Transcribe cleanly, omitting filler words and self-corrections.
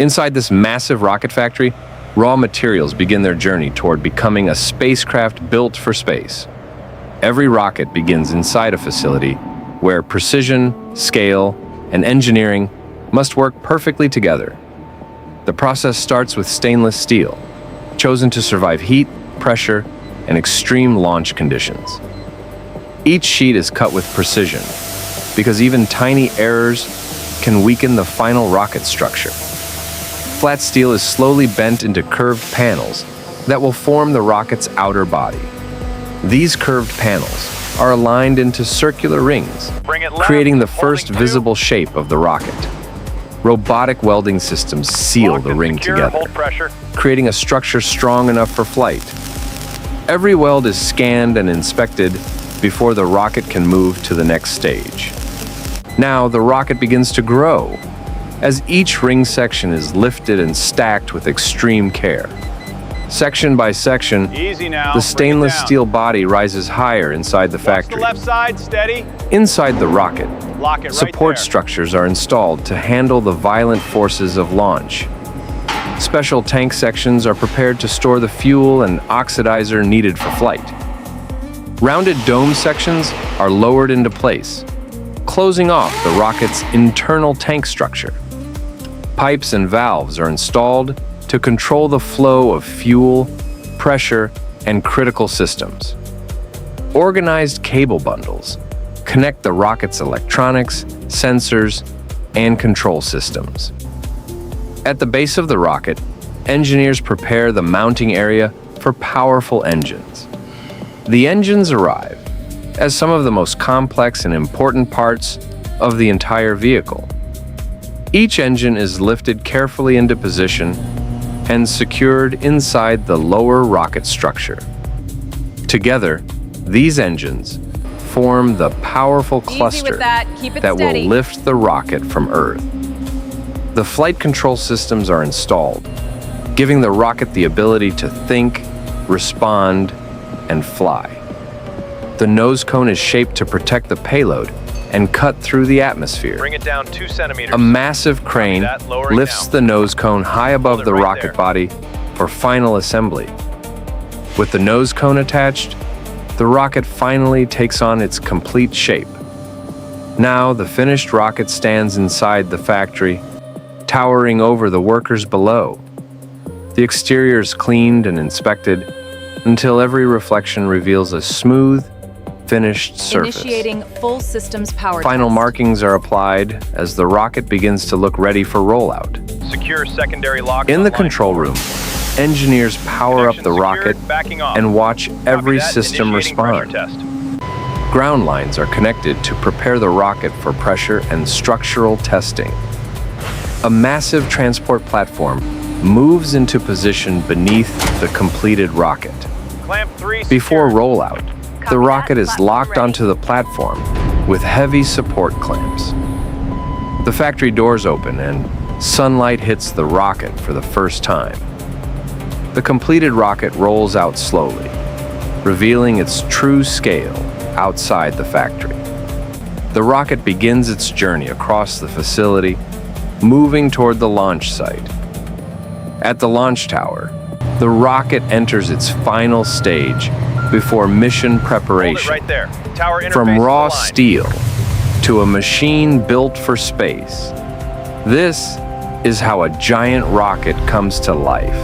Inside this massive rocket factory, raw materials begin their journey toward becoming a spacecraft built for space. Every rocket begins inside a facility where precision, scale, and engineering must work perfectly together. The process starts with stainless steel, chosen to survive heat, pressure, and extreme launch conditions. Each sheet is cut with precision, because even tiny errors can weaken the final rocket structure. Flat steel is slowly bent into curved panels that will form the rocket's outer body. These curved panels are aligned into circular rings, creating the first visible shape of the rocket. Robotic welding systems seal the ring together, creating a structure strong enough for flight. Every weld is scanned and inspected before the rocket can move to the next stage. Now, the rocket begins to grow, as each ring section is lifted and stacked with extreme care. Section by section, the stainless steel body rises higher inside the factory. Left side, steady. Inside the rocket, Lock it support right there. structures are installed to handle the violent forces of launch. Special tank sections are prepared to store the fuel and oxidizer needed for flight. Rounded dome sections are lowered into place, closing off the rocket's internal tank structure. Pipes and valves are installed to control the flow of fuel, pressure, and critical systems. Organized cable bundles connect the rocket's electronics, sensors, and control systems. At the base of the rocket, engineers prepare the mounting area for powerful engines. The engines arrive as some of the most complex and important parts of the entire vehicle. Each engine is lifted carefully into position and secured inside the lower rocket structure. Together, these engines form the powerful cluster that will lift the rocket from Earth. The flight control systems are installed, giving the rocket the ability to think, respond, and fly. The nose cone is shaped to protect the payload and cut through the atmosphere. Bring it down 2 centimeters. A massive crane lifts the nose cone high above the rocket body for final assembly. With the nose cone attached, the rocket finally takes on its complete shape. Now, the finished rocket stands inside the factory, towering over the workers below. The exterior is cleaned and inspected until every reflection reveals a smooth, finished surface. Initiating full systems power Final test. markings are applied as the rocket begins to look ready for rollout. Secure secondary lock. In the control room, engineers power up the rocket and watch every system respond. Ground lines are connected to prepare the rocket for pressure and structural testing. A massive transport platform moves into position beneath the completed rocket. Before rollout, the rocket is locked onto the platform with heavy support clamps. The factory doors open and sunlight hits the rocket for the first time. The completed rocket rolls out slowly, revealing its true scale outside the factory. The rocket begins its journey across the facility, moving toward the launch site. At the launch tower, the rocket enters its final stage before mission preparation. Right there. Tower interface From to raw the line. steel to a machine built for space, this is how a giant rocket comes to life.